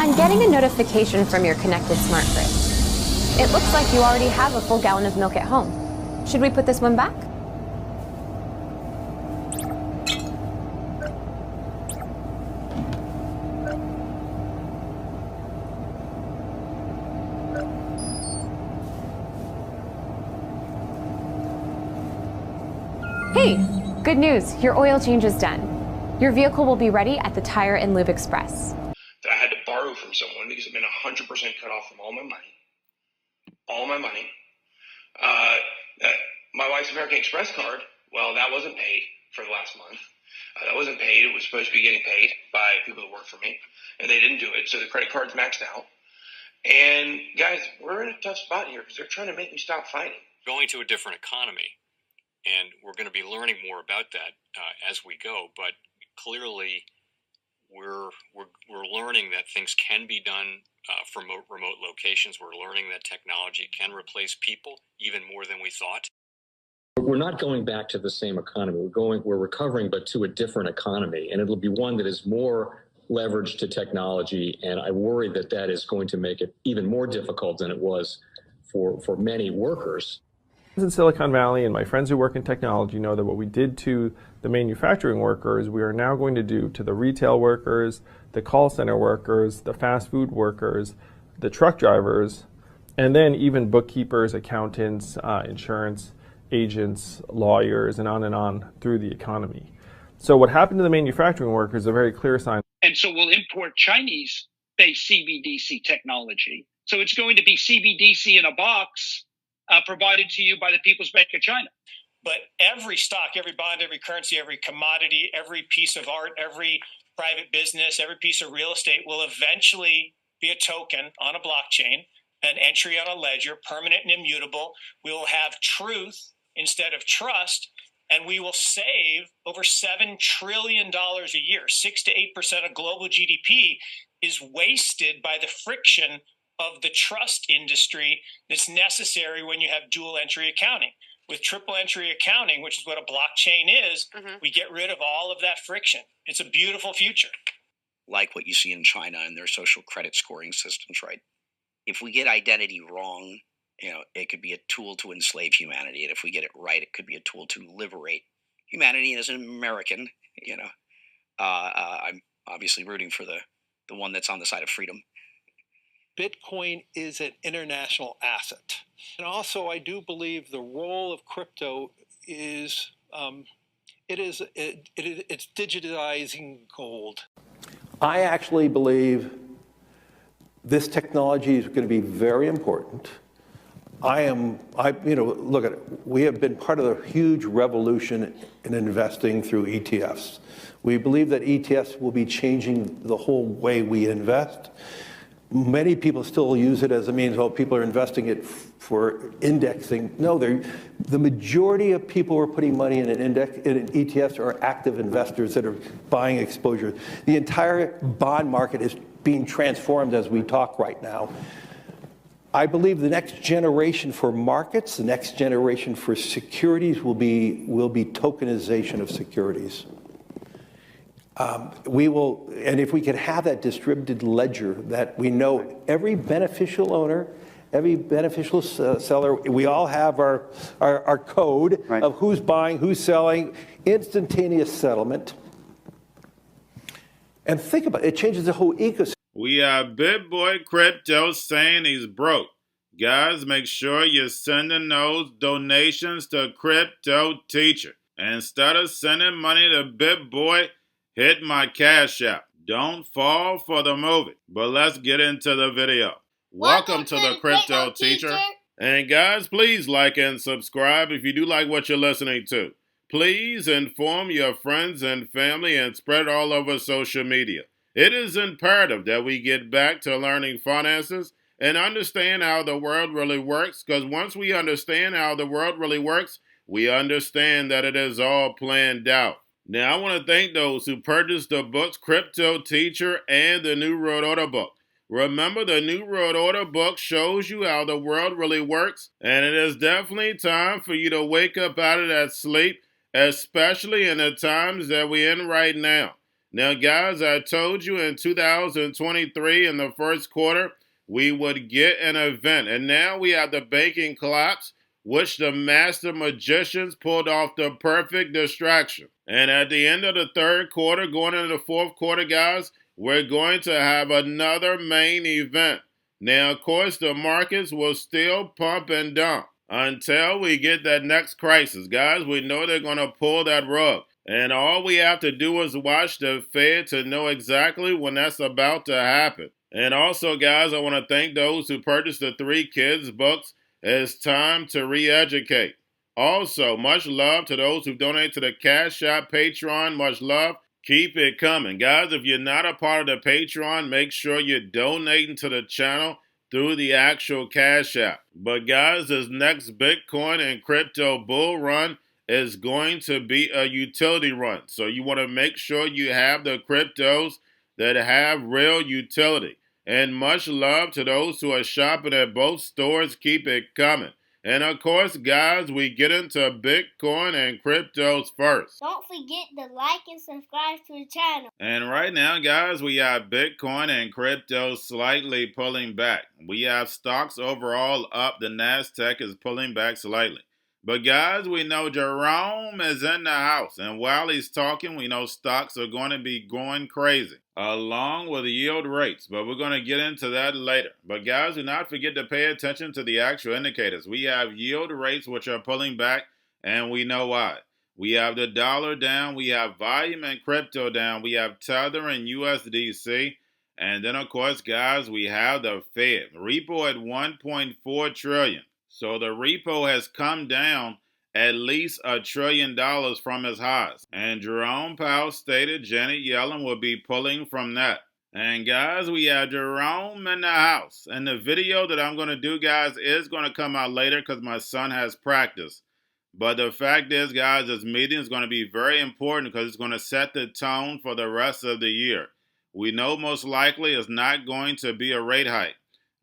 I'm getting a notification from your connected smart grid. It looks like you already have a full gallon of milk at home. Should we put this one back? Hey, good news. Your oil change is done. Your vehicle will be ready at the Tire and Lube Express. That I had to borrow from someone because I've been 100% cut off from all my money. All my money. My wife's American Express card, well, that wasn't paid for the last month. That wasn't paid. It was supposed to be getting paid by people that work for me, and they didn't do it. So the credit card's maxed out. And guys, we're in a tough spot here because they're trying to make me stop fighting. Going to a different economy, and we're going to be learning more about that as we go. But clearly, we're learning that things can be done from remote locations. We're learning that technology can replace people even more than we thought. We're not going back to the same economy. We're recovering, but to a different economy, and it'll be one that is more leveraged to technology. And I worry that that is going to make it even more difficult than it was for many workers. In Silicon Valley, and my friends who work in technology know that what we did to the manufacturing workers, we are now going to do to the retail workers, the call center workers, the fast food workers, the truck drivers, and then even bookkeepers, accountants, insurance agents, lawyers, and on through the economy. So what happened to the manufacturing workers is a very clear sign. And so we'll import Chinese-based CBDC technology. So it's going to be CBDC in a box provided to you by the People's Bank of China. But every stock, every bond, every currency, every commodity, every piece of art, every private business, every piece of real estate will eventually be a token on a blockchain, an entry on a ledger, permanent and immutable. We will have truth instead of trust, and we will save over $7 trillion a year. 6 to 8% of global GDP is wasted by the friction of the trust industry that's necessary when you have dual entry accounting. With triple entry accounting, which is what a blockchain is, we get rid of all of that friction. It's a beautiful future. Like what you see in China and their social credit scoring systems, right? If we get identity wrong, it could be a tool to enslave humanity. And if we get it right, it could be a tool to liberate humanity. And as an American, I'm obviously rooting for the one that's on the side of freedom. Bitcoin is an international asset. And also, I do believe the role of crypto is, it's digitizing gold. I actually believe this technology is going to be very important. Look at it. We have been part of a huge revolution in investing through ETFs. We believe that ETFs will be changing the whole way we invest. Many people still use it as a means, people are investing it for indexing. No, the majority of people who are putting money in in ETFs are active investors that are buying exposure. The entire bond market is being transformed as we talk right now. I believe the next generation for markets, the next generation for securities will be tokenization of securities. And if we could have that distributed ledger that we know every beneficial owner, every beneficial seller, we all have our code of who's buying, who's selling, instantaneous settlement. And think about it, it changes the whole ecosystem. We have Bitboy Crypto saying he's broke. Guys, make sure you're sending those donations to Cryptoteacher. And instead of sending money to Bitboy, hit my Cash App. Don't fall for the movie. But let's get into the video. Welcome to the Cryptoteacher. And guys, please like and subscribe if you do like what you're listening to. Please inform your friends and family and spread it all over social media. It is imperative that we get back to learning finances and understand how the world really works, because once we understand how the world really works, we understand that it is all planned out. Now, I want to thank those who purchased the books Cryptoteacher and the New World Order book. Remember, the New World Order book shows you how the world really works, and it is definitely time for you to wake up out of that sleep, especially in the times that we're in right now. Now, guys, I told you in 2023 in the first quarter, we would get an event. And now we have the banking collapse, which the master magicians pulled off the perfect distraction. And at the end of the third quarter, going into the fourth quarter, guys, we're going to have another main event. Now, of course, the markets will still pump and dump until we get that next crisis. Guys, we know they're going to pull that rug. And all we have to do is watch the Fed to know exactly when that's about to happen. And also, guys, I want to thank those who purchased the 3 Kids books. It's time to re-educate. Also, much love to those who donate to the Cash App, Patreon. Much love. Keep it coming. Guys, if you're not a part of the Patreon, make sure you're donating to the channel through the actual Cash App. But guys, this next Bitcoin and crypto bull run is going to be a utility run. So you want to make sure you have the cryptos that have real utility. And much love to those who are shopping at both stores. Keep it coming. And of course, guys, we get into Bitcoin and cryptos first. Don't forget to like and subscribe to the channel. And right now, guys, we have Bitcoin and crypto slightly pulling back. We have stocks overall up. The NASDAQ is pulling back slightly. But guys, we know Jerome is in the house. And while he's talking, we know stocks are going to be going crazy, along with yield rates. But we're going to get into that later. But guys, do not forget to pay attention to the actual indicators. We have yield rates, which are pulling back, and we know why. We have the dollar down. We have volume and crypto down. We have Tether and USDC. And then, of course, guys, we have the Fed. Repo at $1.4 trillion. So the repo has come down at least $1 trillion from its highs. And Jerome Powell stated Janet Yellen will be pulling from that. And guys, we have Jerome in the house. And the video that I'm going to do, guys, is going to come out later because my son has practice. But the fact is, guys, this meeting is going to be very important because it's going to set the tone for the rest of the year. We know most likely it's not going to be a rate hike.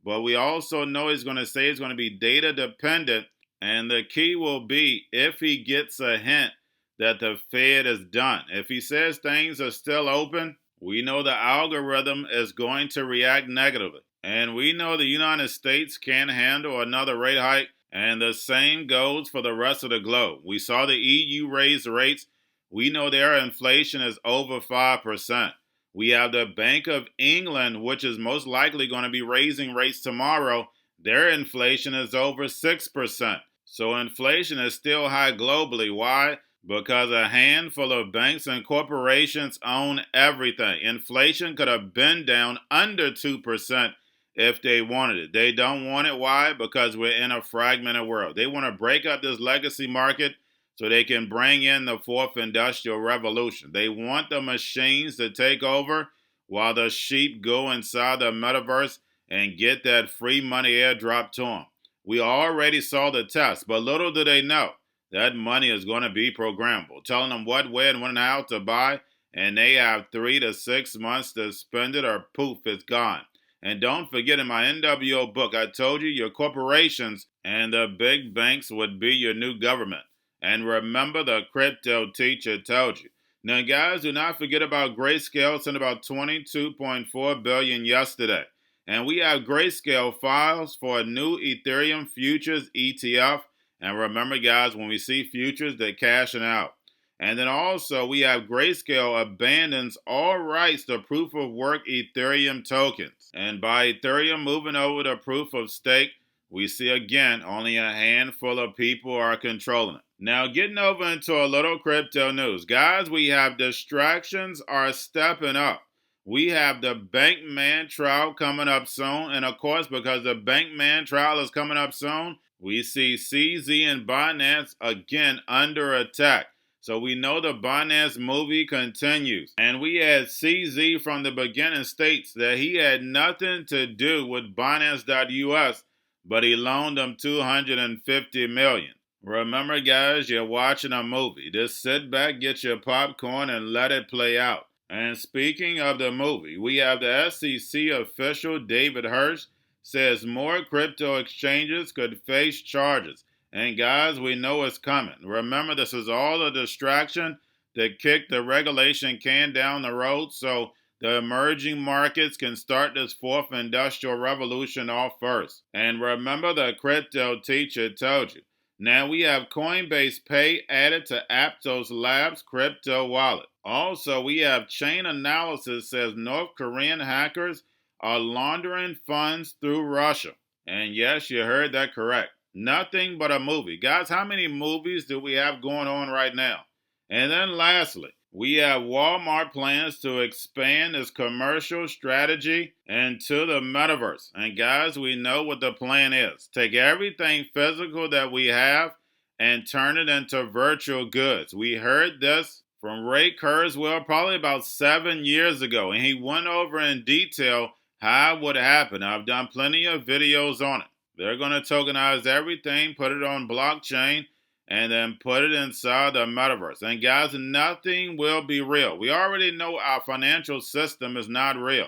But we also know he's going to say it's going to be data dependent. And the key will be if he gets a hint that the Fed is done. If he says things are still open, we know the algorithm is going to react negatively. And we know the United States can't handle another rate hike. And the same goes for the rest of the globe. We saw the EU raise rates. We know their inflation is over 5%. We have the Bank of England, which is most likely going to be raising rates tomorrow. Their inflation is over 6%. So inflation is still high globally. Why? Because a handful of banks and corporations own everything. Inflation could have been down under 2% if they wanted it. They don't want it. Why? Because we're in a fragmented world. They want to break up this legacy market so they can bring in the fourth industrial revolution. They want the machines to take over while the sheep go inside the metaverse and get that free money airdrop to them. We already saw the test, but little do they know that money is going to be programmable, telling them what, where, and when and how to buy, and they have 3 to 6 months to spend it or poof, it's gone. And don't forget, in my NWO book, I told you your corporations and the big banks would be your new government. And remember, the crypto teacher told you. Now, guys, do not forget about Grayscale. Sent about $22.4 billion yesterday. And we have Grayscale files for a new Ethereum futures ETF. And remember, guys, when we see futures, they're cashing out. And then also, we have Grayscale abandons all rights to proof of work Ethereum tokens. And by Ethereum moving over to proof of stake, we see again only a handful of people are controlling it. Now, getting over into a little crypto news. Guys, we have distractions are stepping up. We have the Bankman trial coming up soon. And of course, because the Bankman trial is coming up soon, we see CZ and Binance again under attack. So we know the Binance movie continues. And we had CZ from the beginning states that he had nothing to do with Binance.us, but he loaned them $250 million. Remember, guys, you're watching a movie. Just sit back, get your popcorn, and let it play out. And speaking of the movie, we have the SEC official David Hirsch says more crypto exchanges could face charges. And guys, we know it's coming. Remember, this is all a distraction to kick the regulation can down the road so the emerging markets can start this fourth industrial revolution off first. And remember, the crypto teacher told you. Now we have Coinbase Pay added to Aptos Labs crypto wallet. Also, we have chain analysis says North Korean hackers are laundering funds through Russia. And yes, you heard that correct. Nothing but a movie. Guys, how many movies do we have going on right now? And then lastly, we have Walmart plans to expand its commercial strategy into the metaverse. And guys, we know what the plan is. Take everything physical that we have and turn it into virtual goods. We heard this from Ray Kurzweil probably about 7 years ago, and he went over in detail how it would happen. I've done plenty of videos on it. They're going to tokenize everything, put it on blockchain, and then put it inside the metaverse. And guys, nothing will be real. We already know our financial system is not real,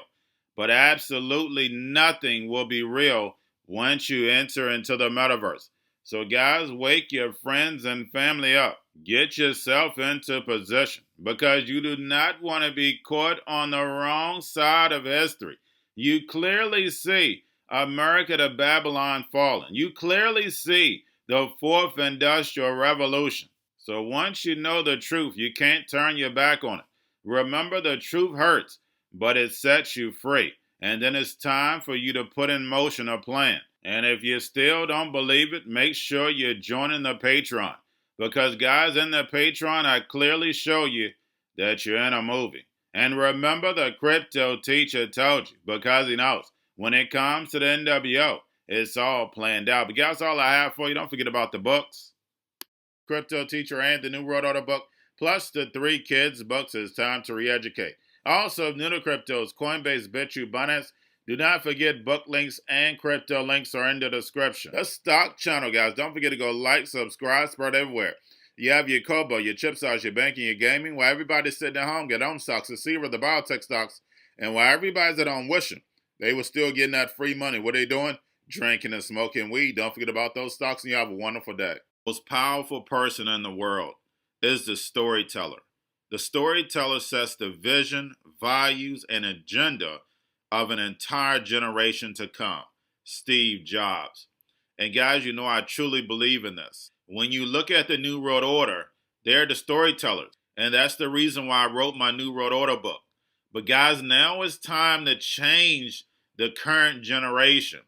but absolutely nothing will be real once you enter into the metaverse. So guys, wake your friends and family up. Get yourself into position because you do not want to be caught on the wrong side of history. You clearly see America to Babylon fallen. You clearly see the fourth industrial revolution. So once you know the truth, you can't turn your back on it. Remember, the truth hurts, but it sets you free. And then it's time for you to put in motion a plan. And if you still don't believe it, make sure you're joining the Patreon. Because guys, in the Patreon, I clearly show you that you're in a movie. And remember, the crypto teacher told you, because he knows when it comes to the NWO, it's all planned out. But guys, all I have for you. Don't forget about the books. Crypto Teacher and the New World Order book, plus the 3 kids books. It's time to re-educate. Also, new to cryptos, Coinbase, Bitrue, Binance. Do not forget book links and crypto links are in the description. The stock channel, guys. Don't forget to go like, subscribe, spread everywhere. You have your Kobo, your chip stocks, your banking, your gaming. While everybody's sitting at home, get on stocks, the Seaver, the biotech stocks. And while everybody's at home wishing they were still getting that free money, what are they doing? Drinking and smoking weed. Don't forget about those stocks, and you have a wonderful day. The most powerful person in the world is the storyteller. The storyteller sets the vision, values, and agenda of an entire generation to come. Steve Jobs. And guys, you know I truly believe in this. When you look at the New World Order, they're the storytellers. And that's the reason why I wrote my New World Order book. But guys, now it's time to change the current generation.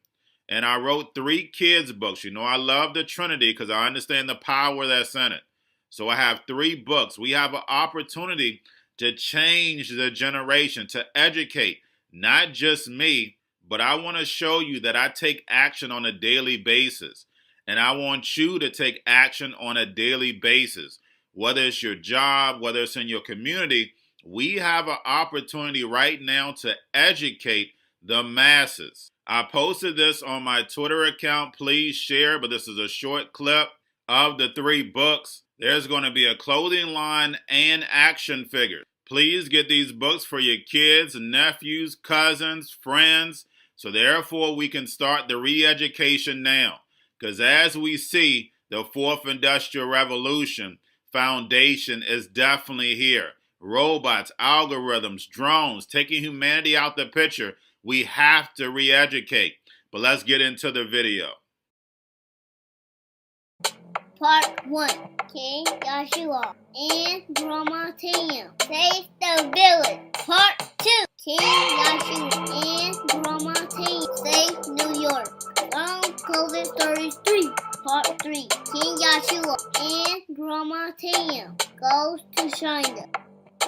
And I wrote 3 kids books. You know, I love the Trinity because I understand the power that's in it. So I have 3 books. We have an opportunity to change the generation, to educate, not just me, but I want to show you that I take action on a daily basis. And I want you to take action on a daily basis. Whether it's your job, whether it's in your community, we have an opportunity right now to educate the masses. I posted this on my Twitter account. Please share, but this is a short clip of the 3 books. There's going to be a clothing line and action figures. Please get these books for your kids, nephews, cousins, friends, so therefore we can start the re-education now. Because as we see, the 4th Industrial Revolution foundation is definitely here. Robots, algorithms, drones, taking humanity out the picture. We have to re-educate. But let's get into the video. Part 1. King Joshua and Grandma Tam save the village. Part 2. King Joshua and Grandma Tam save New York from COVID-33. Part 3. King Joshua and Grandma Tam goes to China.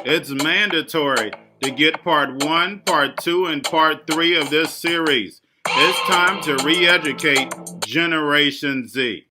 It's mandatory to get part 1, part 2, and part 3 of this series. It's time to re-educate Generation Z.